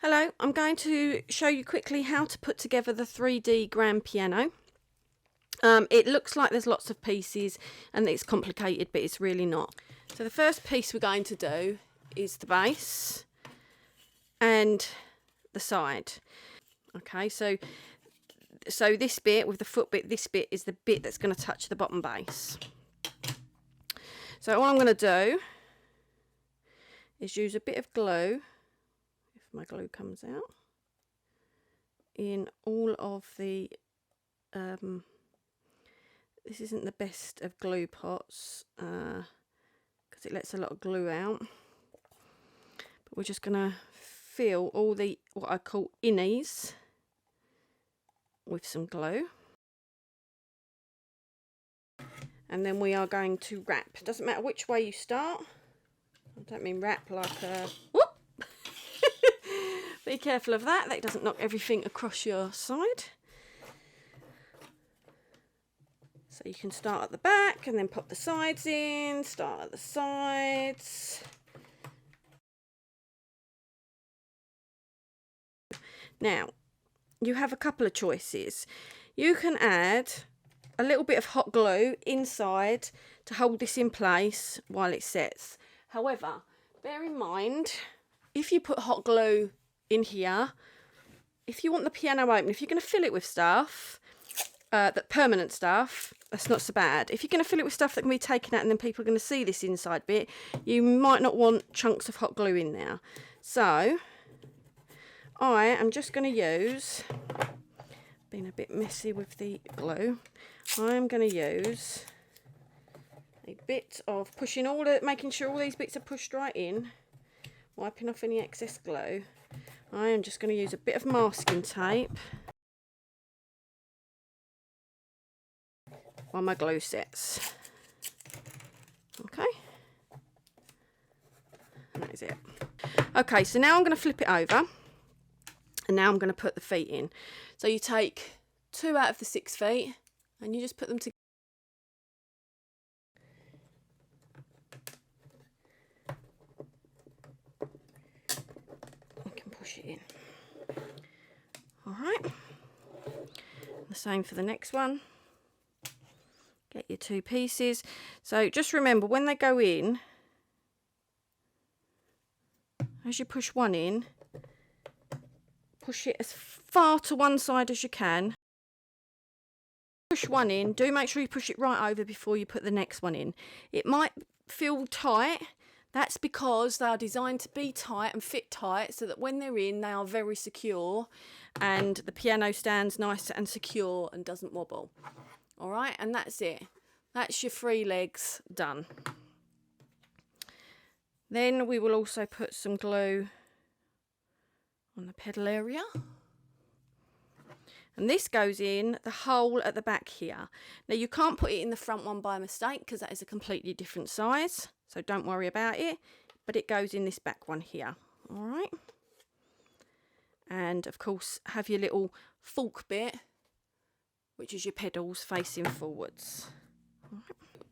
Hello, I'm going to show you quickly how to put together the 3D grand piano. It looks like there's lots of pieces and it's complicated, but it's really not. So the first piece we're going to do is the base and the side. Okay, so this bit with the foot bit, this bit is the bit that's going to touch the bottom base. So all I'm going to do is use a bit of glue, if my glue comes out, in all of the this isn't the best of glue pots because it lets a lot of glue out, but we're just going to fill all the what I call innies with some glue, and then we are going to wrap. Doesn't matter which way you start. I don't mean wrap like a whoop. Be careful of that, that doesn't knock everything across your side. So you can start at the back and then pop the sides in, start at the sides. Now, you have a couple of choices. You can add a little bit of hot glue inside to hold this in place while it sets. However, bear in mind, if you put hot glue in here, if you want the piano open, if you're going to fill it with stuff, that permanent stuff, that's not so bad. If you're going to fill it with stuff that can be taken out and then people are going to see this inside bit, you might not want chunks of hot glue in there. So I am just going to use, being a bit messy with the glue, I'm going to use a bit of pushing making sure all these bits are pushed right in, wiping off any excess glue. I am just going to use a bit of masking tape while my glue sets. Okay, and that is it. Okay, so now I'm going to flip it over, and now I'm going to put the feet in. So you take 2 out of the 6 feet and you just put them together. You can push it in. All right, the same for the next one. Get your 2 pieces. So just remember, when they go in, as you push one in, push it as far to one side as you can. Push one in, do make sure you push it right over before you put the next one in. It might feel tight. That's because they are designed to be tight and fit tight so that when they're in, they are very secure and the piano stands nice and secure and doesn't wobble. All right, and that's it. That's your 3 legs done. Then we will also put some glue on the pedal area. And this goes in the hole at the back here. Now you can't put it in the front one by mistake because that is a completely different size. So don't worry about it. But it goes in this back one here. All right. And of course have your little fork bit, which is your pedals facing forwards.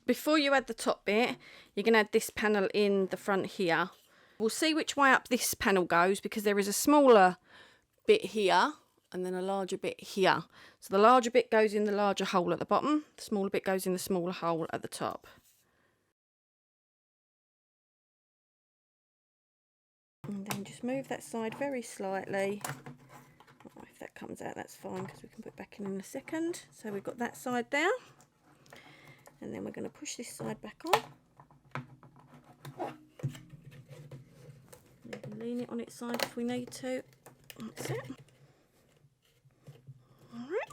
Before you add the top bit, you're going to add this panel in the front here. We'll see which way up this panel goes because there is a smaller bit here and then a larger bit here. So the larger bit goes in the larger hole at the bottom, the smaller bit goes in the smaller hole at the top. And then just move that side very slightly. Oh, if that comes out, that's fine because we can put it back in a second. So we've got that side there. And then we're going to push this side back on. We can lean it on its side if we need to. That's it. Alright.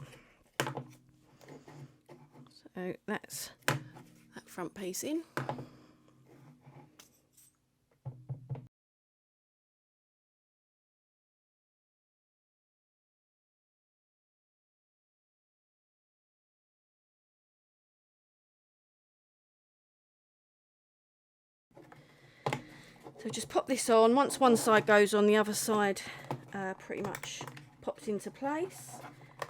So that's that front piece in. So just pop this on. Once one side goes on, the other side pretty much pops into place.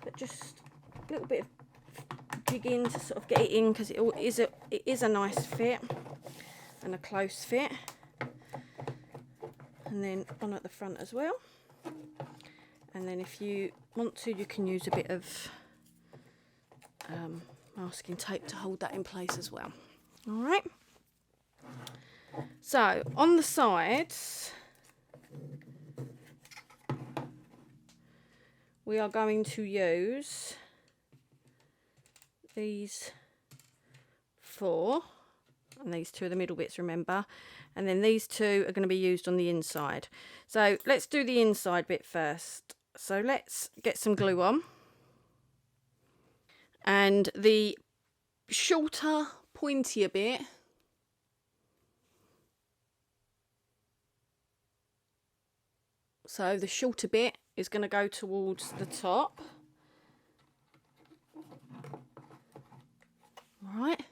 But just a little bit of jigging to sort of get it in because it is a nice fit and a close fit. And then on at the front as well. And then if you want to, you can use a bit of masking tape to hold that in place as well. All right. So on the sides, we are going to use these 4, and these 2 are the middle bits, remember, and then these 2 are going to be used on the inside. So let's do the inside bit first. So let's get some glue on, and the shorter, pointier bit is going to go towards the top. All right,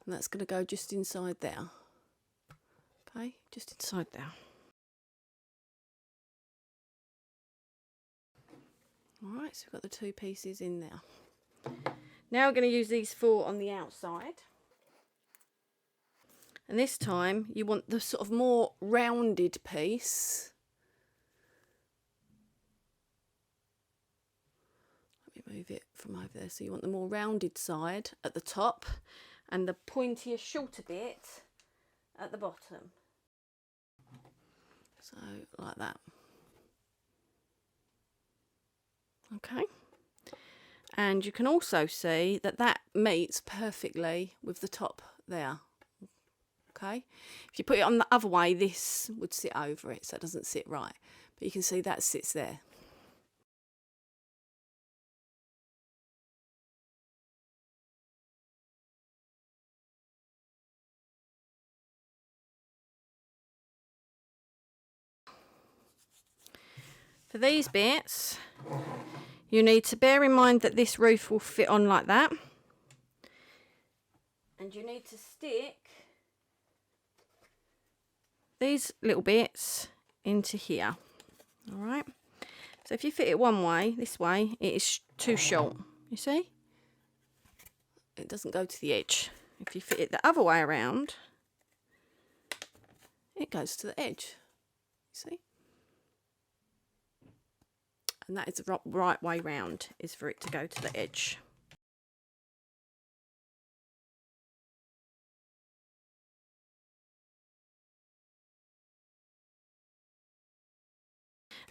and that's going to go just inside there. Okay, just inside there. All right, so we've got the 2 pieces in there. Now we're going to use these 4 on the outside. And this time you want the sort of more rounded piece. Let me move it from over there. So you want the more rounded side at the top and the pointier, shorter bit at the bottom. So like that. Okay. And you can also see that that meets perfectly with the top there. Okay. If you put it on the other way, this would sit over it, so it doesn't sit right. But you can see that sits there. For these bits, you need to bear in mind that this roof will fit on like that. And you need to stick these little bits into here. All right. So if you fit it one way, this way, it is too short. You see? It doesn't go to the edge. If you fit it the other way around, it goes to the edge. You see? And that is the right way round, is for it to go to the edge.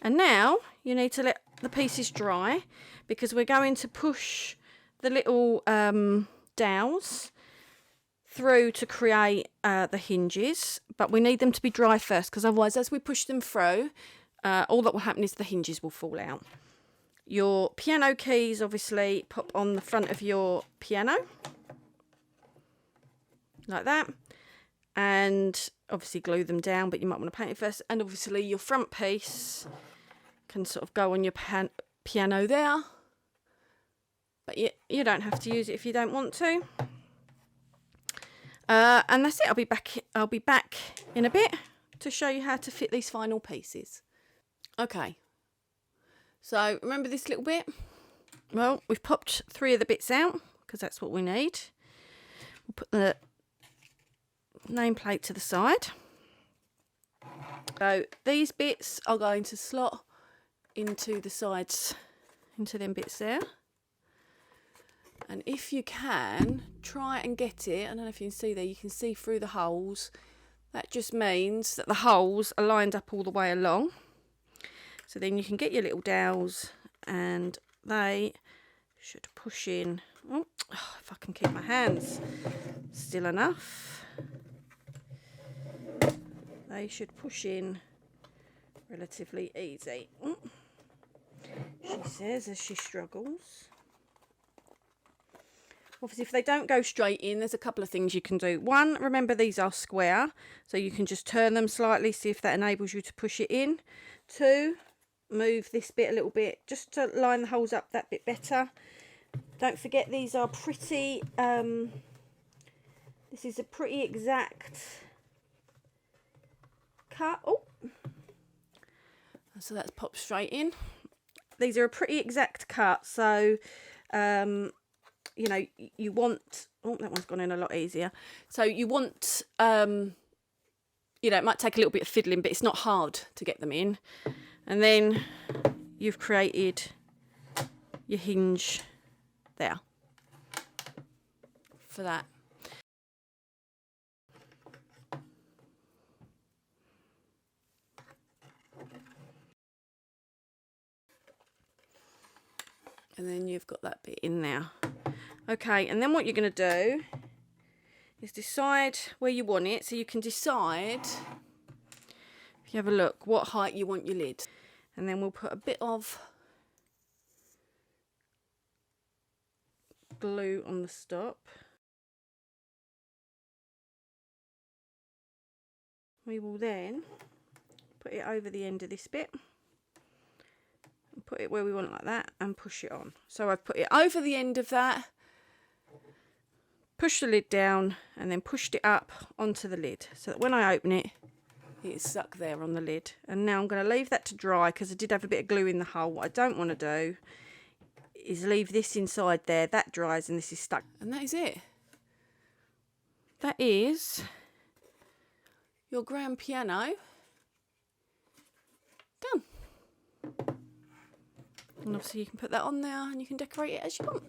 And now you need to let the pieces dry, because we're going to push the little dowels through to create the hinges, but we need them to be dry first, because otherwise as we push them through, all that will happen is the hinges will fall out. Your piano keys obviously pop on the front of your piano, like that, and obviously glue them down, but you might want to paint it first. And obviously your front piece can sort of go on your piano there, but you don't have to use it if you don't want to. And that's it. I'll be back in a bit to show you how to fit these final pieces. Okay, so remember this little bit? Well, we've popped 3 of the bits out because that's what we need. We'll put the nameplate to the side. So these bits are going to slot into the sides, into them bits there. And if you can, try and get it. I don't know if you can see there, you can see through the holes. That just means that the holes are lined up all the way along. So then you can get your little dowels and they should push in. Oh, if I can keep my hands still enough. They should push in relatively easy. She says as she struggles. Obviously, if they don't go straight in, there's a couple of things you can do. One, remember these are square, so you can just turn them slightly, see if that enables you to push it in. 2, move this bit a little bit just to line the holes up that bit better. Don't forget these are pretty, this is a pretty exact cut. Oh, so that's popped straight in. These are a pretty exact cut, so you know, you want, oh, that one's gone in a lot easier. So you want, you know, it might take a little bit of fiddling, but it's not hard to get them in. And then you've created your hinge there for that. And then you've got that bit in there. Okay, and then what you're going to do is decide where you want it. So you can decide, if you have a look, what height you want your lid. And then we'll put a bit of glue on the stop. We will then put it over the end of this bit. And put it where we want it like that and push it on. So I've put it over the end of that, pushed the lid down and then pushed it up onto the lid so that when I open it, it's stuck there on the lid. And now I'm going to leave that to dry because I did have a bit of glue in the hole. What I don't want to do is leave this inside there. That dries and this is stuck. And that is it. That is your grand piano done. And obviously you can put that on there and you can decorate it as you want.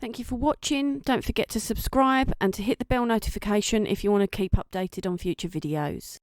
Thank you for watching. Don't forget to subscribe and to hit the bell notification if you want to keep updated on future videos.